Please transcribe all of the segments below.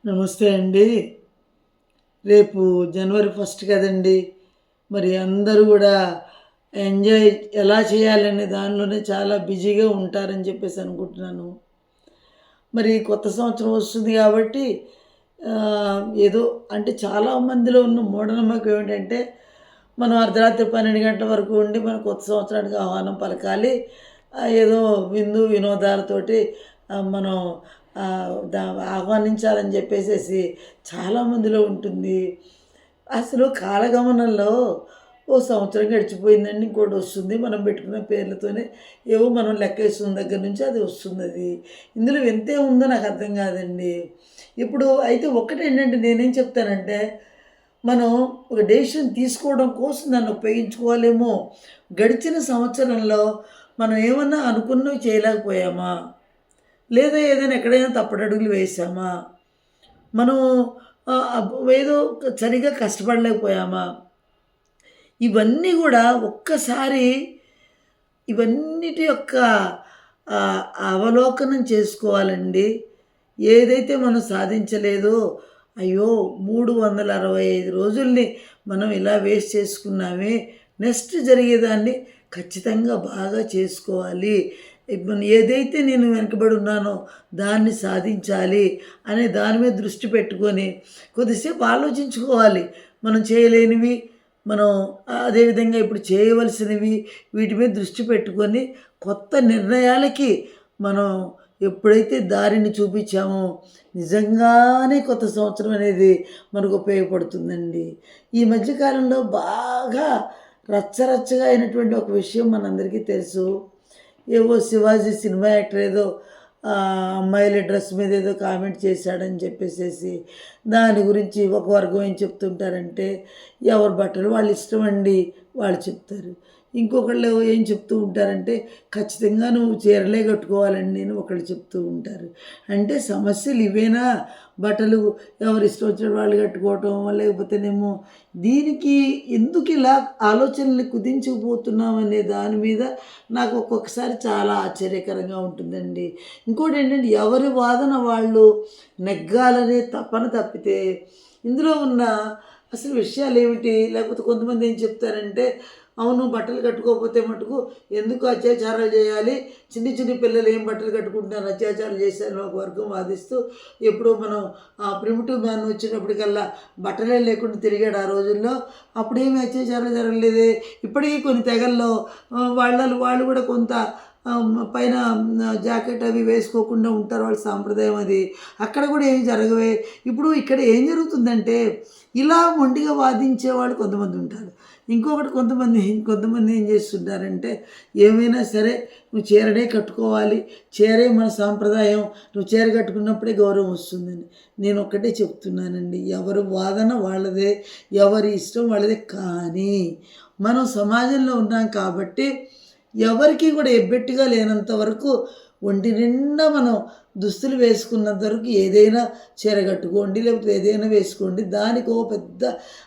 నమస్తే అండి. రేపు జనవరి 1 కదండీ! మరి అందరూ గూడా ఎంజాయ్ ఎలా చేయాలనే దానిలోనే చాలా బిజీగా ఉంటారని చెప్పేసి అనుకుంటున్నాను. మరి కొత్త సంవత్సరం వస్తుంది గాబట్టి ఏదో అంటే చాలా మందిలో ఉన్న మూఢనమ్మకం ఏమిటంటే, మనం అర్ధరాత్రి 12 గంటల వరకు ఉండి మన కొత్త సంవత్సరానికి ఆహ్వానం పలకాలి. ఏదో విందు వినోదాలతోటి మనం ఆహ్వానించాలని చెప్పేసేసి చాలా మందిలో ఉంటుంది. అసలు కాలగమనంలో ఓ సంవత్సరం గడిచిపోయిందండి. ఇంకోటొస్తుంది. మనం పెట్టుకున్న పేర్లతోనే ఏవో మనం లెక్కేసుకున్న దగ్గర నుంచి అది వస్తుందది. ఇందులో వింతేముందో నాకర్థం కాదండి. ఇప్పుడు అయితే ఒక్కటేంటంటే నేనేం చెప్తానంటే, మనం ఒక డెసిషన్ తీసుకోవడం కోసం దాన్ని ఉపయోగించుకోవాలేమో. గడిచిన సంవత్సరంలో మనం ఏమన్నా అనుకున్నవి చేయలేకపోయామా? లేదా ఏదైనా ఎక్కడైనా తప్పటడుగులు వేశామా? మనం ఏదో సరిగ్గా కష్టపడలేకపోయామా? ఇవన్నీ గూడా ఒక్కసారి ఇవన్నిటి యొక్క అవలోకనం చేసుకోవాలండి. ఏదైతే మనం సాధించలేదో, అయ్యో! 365 రోజుల్ని మనం ఇలా వేస్ట్ చేసుకున్నామే. నెక్స్ట్ జరిగేదాన్ని ఖచ్చితంగా బాగా చేసుకోవాలి. ఇప్పుడు ఏదైతే నేను వెనకబడి ఉన్నానో దాన్ని సాధించాలి అనే దాని మీద దృష్టి పెట్టుకొని కొద్దిసేపు ఆలోచించుకోవాలి. మనం చేయలేనివి, మనం అదేవిధంగా ఇప్పుడు చేయవలసినవి వీటి మీద దృష్టి పెట్టుకొని కొత్త నిర్ణయాలకి మనం ఎప్పుడైతే దారిని చూపించామో నిజంగానే కొత్త సంవత్సరం అనేది మనకు ఉపయోగపడుతుందండి. ఈ మధ్య కాలంలో బాగా రచ్చరచ్చగా అయినటువంటి ఒక విషయం మనందరికీ తెలుసు. ఏవో 'శివాజీ' సినిమా యాక్టర్ ఏదో అమ్మాయిల డ్రెస్ మీద ఏదో కామెంట్ చేశాడని చెప్పేసేసి దాని గురించి ఒక వర్గం ఏం చెప్తుంటారంటే, ఎవరి బట్టలు వాళ్ళ ఇష్టం అండి వాళ్ళు చెప్తారు. ఇంకొకళ్ళు ఏం చెప్తూ ఉంటారంటే, ఖచ్చితంగా నువ్వు చీరలే కట్టుకోవాలండి అని ఒకళ్ళు చెప్తూ ఉంటారు. అంటే సమస్యలు ఇవేనా? బట్టలు ఎవరి ఇష్టం వచ్చినట్టు వాళ్ళు కట్టుకోవటం, లేకపోతేనేమో దీనికి ఎందుకు ఇలా ఆలోచనలు కుదించుకుపోతున్నాం అనే దాని మీద నాకు ఒక్కొక్కసారి చాలా ఆశ్చర్యకరంగా ఉంటుందండి. ఇంకోటి ఏంటంటే ఎవరి వాదన వాళ్ళు నెగ్గాలనే తపన తప్పితే ఇందులో ఉన్న అసలు విషయాలు ఏమిటి? లేకపోతే కొంతమంది ఏం చెప్తారంటే, అవును బట్టలు కట్టుకోకపోతే మటుకు ఎందుకు అత్యాచారాలు చేయాలి, చిన్ని చిన్ని పిల్లలు ఏం బట్టలు కట్టుకుంటున్నారు, అత్యాచారాలు చేశారని ఒక వర్గం వాదిస్తూ, ఎప్పుడో మనం ప్రిమిటివ్ మ్యాన్ వచ్చినప్పటికల్లా బట్టలే లేకుండా తిరిగాడు ఆ రోజుల్లో, అప్పుడేమి అత్యాచారాలు జరగలేదే. ఇప్పటికీ కొన్ని తెగల్లో వాళ్ళు కూడా కొంత పైన జాకెట్ అవి వేసుకోకుండా ఉంటారు, వాళ్ళ సాంప్రదాయం అది. అక్కడ కూడా ఏమి జరగవే. ఇప్పుడు ఇక్కడ ఏం జరుగుతుందంటే, ఇలా మొండిగా వాదించే వాళ్ళు కొంతమంది ఉంటారు. ఇంకొకటి కొంతమంది ఏం చేస్తుంటారంటే, ఏమైనా సరే నువ్వు చీరనే కట్టుకోవాలి, చీరే మన సాంప్రదాయం, నువ్వు చీర కట్టుకున్నప్పుడే గౌరవం వస్తుందని. నేను ఒక్కటే చెప్తున్నానండి, ఎవరి వాదన వాళ్ళదే, ఎవరి ఇష్టం వాళ్ళదే. కానీ మనం సమాజంలో ఉన్నాం కాబట్టి ఎవరికి కూడా ఎబ్బెట్టుగా లేనంత వరకు ఒంటి నిండా మనం దుస్తులు వేసుకున్నంత వరకు ఏదైనా చీర కట్టుకోండి, లేకపోతే ఏదైనా వేసుకోండి. దానికి ఓ పెద్ద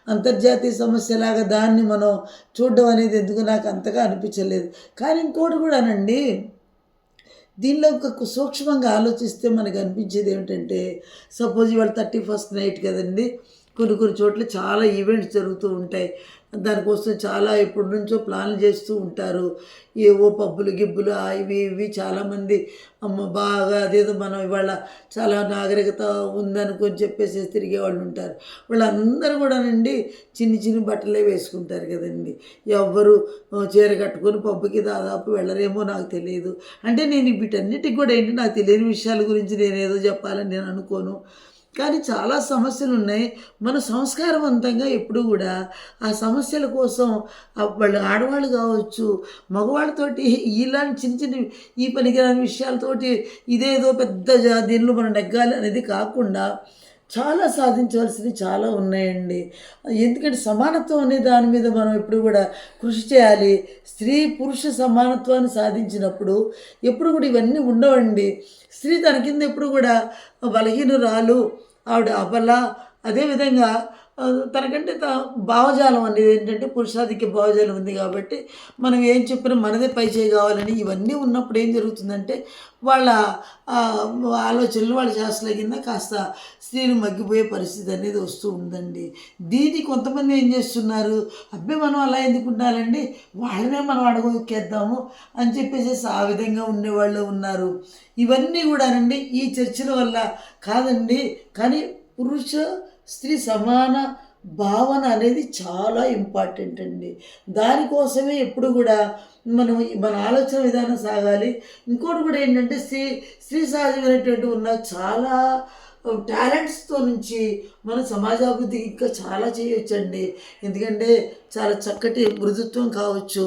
అంతర్జాతీయ సమస్యలాగా దాన్ని మనం చూడడం అనేది ఎందుకు నాకు అంతగా అనిపించలేదు. కానీ ఇంకోటి కూడానండి, దీనిలో ఒక సూక్ష్మంగా ఆలోచిస్తే మనకు అనిపించేది ఏమిటంటే, సపోజ్ ఇవాళ 31st నైట్ కదండి. కొన్ని చోట్ల చాలా ఈవెంట్స్ జరుగుతూ ఉంటాయి. దానికోసం చాలా ఎప్పటి నుంచో ప్లాన్లు చేస్తూ ఉంటారు. ఏవో పబ్బులు గిబ్బులు ఇవి చాలామంది బాగా అదేదో మనం ఇవాళ చాలా నాగరికత ఉందనుకొని చెప్పేసి తిరిగేవాళ్ళు ఉంటారు. వాళ్ళందరూ కూడానండి చిన్ని చిన్ని బట్టలే వేసుకుంటారు కదండి. ఎవ్వరు చీర కట్టుకొని పబ్బుకి దాదాపు వెళ్ళరేమో నాకు తెలియదు. అంటే నేను వీటన్నిటికి కూడా ఏంటి, నాకు తెలియని విషయాల గురించి నేనేదో చెప్పాలని నేను అనుకోను. కానీ చాలా సమస్యలున్నాయి. మన సంస్కారవంతంగా ఎప్పుడూ గూడా ఆ సమస్యల కోసం వాళ్ళు ఆడవాళ్ళు కావచ్చు, మగవాళ్ళతోటి ఇలాంటి చిన్న చిన్నవి ఈ పనికిరాని విషయాలతోటి ఇదేదో పెద్ద దీనిలో మనం నెగ్గాలి అనేది కాకుండా చాలా సాధించవలసినవి చాలా ఉన్నాయండి. ఎందుకంటే సమానత్వం అనే దాని మీద మనం ఎప్పుడు కూడా కృషి చేయాలి. స్త్రీ పురుష సమానత్వాన్ని సాధించినప్పుడు ఎప్పుడు కూడా ఇవన్నీ ఉండవండి. స్త్రీ తన కింద ఎప్పుడు కూడా బలహీనురాలు, ఆవిడ అబల, అదేవిధంగా తనకంటే భావజాలం అనేది ఏంటంటే పురుషాధిక్య భావజాలం ఉంది కాబట్టి మనం ఏం చెప్పినా మనదే పై చేయి కావాలని ఇవన్నీ ఉన్నప్పుడు ఏం జరుగుతుందంటే వాళ్ళ ఆలోచనలు వాళ్ళ చేష్టల కింద కాస్త స్త్రీలు మగ్గిపోయే పరిస్థితి అనేది వస్తూ ఉందండి. దీన్ని కొంతమంది ఏం చేస్తున్నారు, అబ్బే మనం అలా ఎందుకు ఉండాలండి, వాళ్ళనే మనం అడగొక్కేద్దాము అని చెప్పేసి ఆ విధంగా ఉండేవాళ్ళు ఉన్నారు. ఇవన్నీ కూడానండి ఈ చర్చల వల్ల కాదండి. కానీ పురుష స్త్రీ సమాన భావన అనేది చాలా ఇంపార్టెంట్ అండి. దానికోసమే ఎప్పుడు కూడా మనం మన ఆలోచన విధానం సాగాలి. ఇంకోటి కూడా ఏంటంటే స్త్రీ సహజమైనటువంటి ఉన్న చాలా టాలెంట్స్తో నుంచి మన సమాజాభివృద్ధికి ఇంకా చాలా చేయొచ్చండి. ఎందుకంటే చాలా చక్కటి మృదుత్వం కావచ్చు,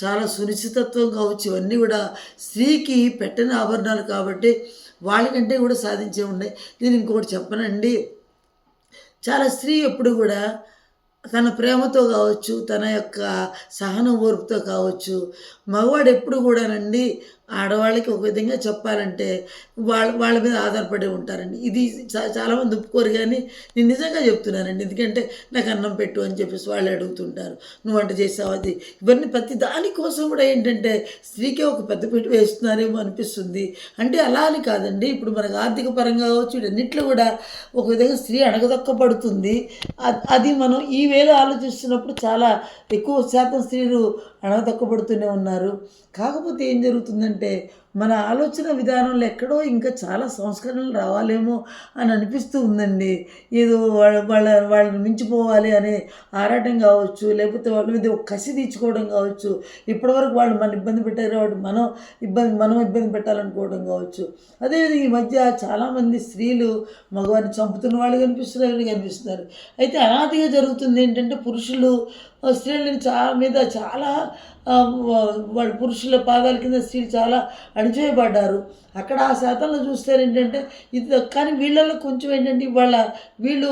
చాలా సునిశ్చితత్వం కావచ్చు, ఇవన్నీ కూడా స్త్రీకి పెట్టని ఆభరణాలు కాబట్టి వాళ్ళకంటే కూడా సాధించే ఉన్నాయి. నేను ఇంకొకటి చెప్పనండి, చాలా స్త్రీ ఎప్పుడు కూడా తన ప్రేమతో కావచ్చు, తన యొక్క సహన ఓర్పుతో కావచ్చు, మగవాడు ఎప్పుడు కూడానండి ఆడవాళ్ళకి ఒక విధంగా చెప్పాలంటే వాళ్ళ మీద ఆధారపడి ఉంటారండి. ఇది చాలామంది ఒప్పుకోరు, కానీ నేను నిజంగా చెప్తున్నానండి. ఎందుకంటే నాకు అన్నం పెట్టు అని చెప్పేసి వాళ్ళు అడుగుతుంటారు, నువ్వు వంట చేసావు అది. ఇవన్నీ ప్రతి దానికోసం కూడా ఏంటంటే స్త్రీకే ఒక పెద్దపీట వేస్తున్నారేమో అనిపిస్తుంది. అంటే అలా అని కాదండి, ఇప్పుడు మనకు ఆర్థిక పరంగా కావచ్చు, వీటన్నిటిలో కూడా ఒక విధంగా స్త్రీ అణగదొక్కబడుతుంది. అది మనం ఈ వేళ ఆలోచిస్తున్నప్పుడు చాలా ఎక్కువ శాతం స్త్రీలు అణగదొక్కబడుతూనే ఉన్నారు. కాకపోతే ఏం జరుగుతుందంటే మన ఆలోచన విధానంలో ఎక్కడో ఇంకా చాలా సంస్కరణలు రావాలేమో అని అనిపిస్తూ ఉందండి. ఏదో వాళ్ళని మించిపోవాలి అనే ఆరాటం కావచ్చు, లేకపోతే వాళ్ళ మీద ఒక కసి తీర్చుకోవడం కావచ్చు, ఇప్పటివరకు వాళ్ళు మన ఇబ్బంది పెట్టారు కాబట్టి మనం ఇబ్బంది పెట్టాలనుకోవడం కావచ్చు. అదేవిధంగా ఈ మధ్య చాలామంది స్త్రీలు మగవారిని చంపుతున్న వాళ్ళు కనిపిస్తున్నారు. అయితే అనాదిగా జరుగుతుంది ఏంటంటే పురుషులు స్త్రీలని మీద చాలా వాళ్ళ పురుషుల పాదాల కింద స్త్రీలు చాలా అణిచివేయబడ్డారు. అక్కడ ఆ శాతంలో చూస్తే ఏంటంటే ఇది, కానీ వీళ్ళల్లో కొంచెం ఏంటంటే వీళ్ళు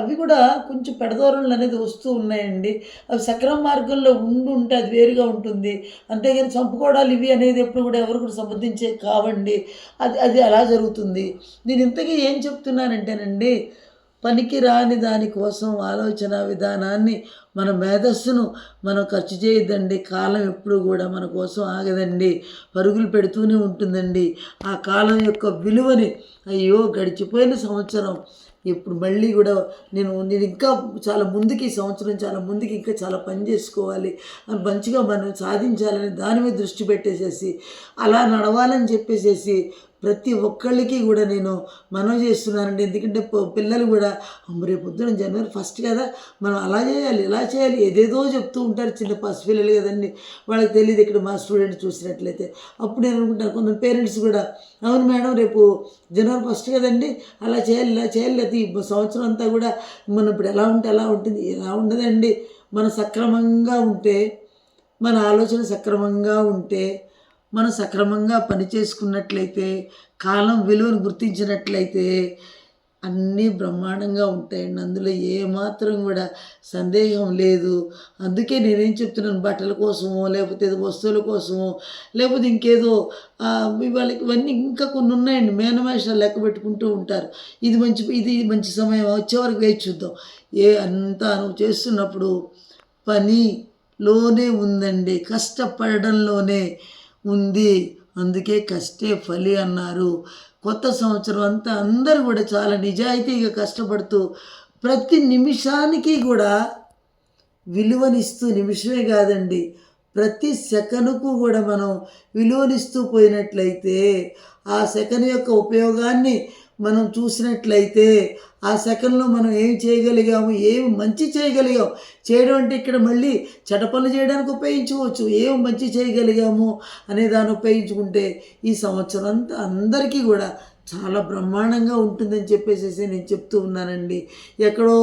అవి కూడా కొంచెం పెడదోరణలు అనేది వస్తూ ఉన్నాయండి. అవి సక్రమ మార్గంలో ఉంటే అది వేరుగా ఉంటుంది. అంతేగాని చంపుకోవడాలు ఇవి అనేది ఎప్పుడు కూడా ఎవరు కూడా సంబంధించే కావండి. అది అలా జరుగుతుంది. నేను ఇంతకీ ఏం చెప్తున్నానంటేనండి, పనికి రాని దానికోసం ఆలోచన విధానాన్ని, మన మేధస్సును మనం ఖర్చు చేయొద్దండి. కాలం ఎప్పుడు కూడా మన కోసం ఆగదండి, పరుగులు పెడుతూనే ఉంటుందండి. ఆ కాలం యొక్క విలువని, అయ్యో గడిచిపోయిన సంవత్సరం ఇప్పుడు మళ్ళీ కూడా నేను ఇంకా చాలా ముందుకి, ఈ సంవత్సరం చాలా ముందుకి ఇంకా చాలా పని చేసుకోవాలి, మంచిగా మనం సాధించాలని దాని మీద దృష్టి పెట్టేసేసి అలా నడవాలని చెప్పేసేసి ప్రతి ఒక్కళ్ళకి కూడా నేను మనవి చేస్తున్నానండి. ఎందుకంటే పిల్లలు కూడా రేపు పొద్దున జనవరి 1 కదా, మనం అలా చేయాలి ఇలా చేయాలి ఏదేదో చెప్తూ ఉంటారు. చిన్న పసిపిల్లలు కదండి, వాళ్ళకి తెలియదు. ఇక్కడ మా స్టూడెంట్ చూసినట్లయితే అప్పుడు నేను అనుకుంటాను, కొంత పేరెంట్స్ కూడా అవును మేడం రేపు జనవరి 1 కదండి, అలా చేయాలి ఇలా చేయాలి, అది ఈ సంవత్సరం అంతా కూడా మనం ఇప్పుడు ఎలా ఉంటే అలా ఉంటుంది. ఎలా ఉండదండి. మనం సక్రమంగా ఉంటే, మన ఆలోచన సక్రమంగా ఉంటే, మనం సక్రమంగా పని చేసుకున్నట్లయితే, కాలం విలువను గుర్తించినట్లయితే అన్నీ బ్రహ్మాండంగా ఉంటాయండి. అందులో ఏమాత్రం కూడా సందేహం లేదు. అందుకే నేనేం చెప్తున్నాను, బట్టల కోసమో లేకపోతే ఏదో వస్తువుల కోసమో లేకపోతే ఇంకేదో వాళ్ళకి ఇవన్నీ ఇంకా కొన్ని ఉన్నాయండి. మేనమేషాలు లెక్క పెట్టుకుంటూ ఉంటారు. ఇది మంచి సమయం, వచ్చేవరకు వేచి చూద్దాం. అంతా నువ్వు చేస్తున్నప్పుడు పనిలోనే ఉందండి, కష్టపడడంలోనే ఉంది. అందుకే కష్టే ఫలి అన్నారు. కొత్త సంవత్సరం అంతా అందరూ కూడా చాలా నిజాయితీగా కష్టపడుతూ ప్రతి నిమిషానికి కూడా విలువనిస్తూ, నిమిషమే కాదండి ప్రతి సెకనుకు కూడా మనం విలువనిస్తూ పోయినట్లయితే, ఆ సెకను యొక్క ఉపయోగాన్ని మనం చూసినట్లయితే, ఆ సెకండ్లో మనం ఏమి చేయగలిగాము, ఏమి మంచి చేయగలిగాము. చేయడం అంటే ఇక్కడ మళ్ళీ చెడ్డ పనులు చేయడానికి ఉపయోగించుకోవచ్చు. ఏమి మంచి చేయగలిగాము అనే దాన్ని ఉపయోగించుకుంటే ఈ సంవత్సరం అంతా అందరికీ కూడా చాలా బ్రహ్మాండంగా ఉంటుందని చెప్పేసి నేను చెప్తూ ఉన్నానండి. ఎక్కడో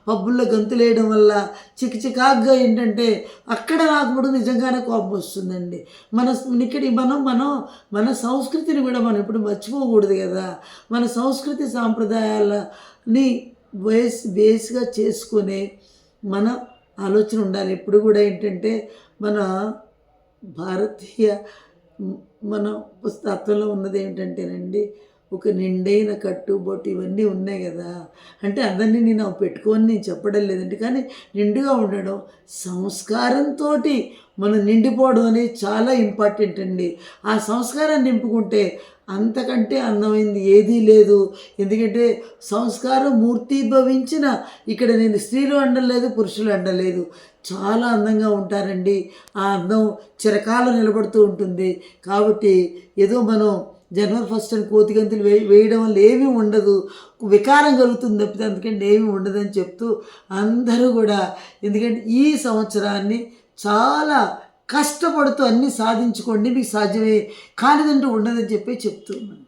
పబ్బుల్లో గంతులేయడం వల్ల చికాగ్గా ఏంటంటే అక్కడ నాకు కూడా నిజంగానే కోపం వస్తుందండి. మన సంస్కృతిని కూడా మనం ఎప్పుడు మర్చిపోకూడదు కదా. మన సంస్కృతి సాంప్రదాయాలని బేస్గా చేసుకునే మన ఆలోచన ఉండాలి. ఎప్పుడు కూడా ఏంటంటే మన భారతీయ మన తత్వంలో ఉన్నది ఏమిటంటేనండి, ఒక నిండైన కట్టుబొట్టు ఇవన్నీ ఉన్నాయి కదా. అంటే అందరినీ నేను పెట్టుకొని నేను చెప్పడం లేదండి, కానీ నిండుగా ఉండడం, సంస్కారంతో మనం నిండిపోవడం అనేది చాలా ఇంపార్టెంట్ అండి. ఆ సంస్కారాన్ని నింపుకుంటే అంతకంటే అందమైంది ఏదీ లేదు. ఎందుకంటే సంస్కారం మూర్తీభవించిన, ఇక్కడ నేను స్త్రీలు అనలేదు, పురుషులు అనలేదు, చాలా అందంగా ఉంటారండి. ఆ అందం చిరకాలం నిలబడుతూ ఉంటుంది. కాబట్టి ఏదో మనం జనవరి ఫస్ట్ అని కోతిగంతులు వేయడం వల్ల ఏమీ ఉండదు, వికారం కలుగుతుంది తప్పితే అందుకంటే ఏమీ ఉండదని చెప్తూ అందరూ కూడా, ఎందుకంటే ఈ సంవత్సరాన్ని చాలా కష్టపడుతూ అన్నీ సాధించుకోండి, మీకు సాధ్యమే కానిదంటూ ఉండదని చెప్పి చెప్తూ ఉన్నాను.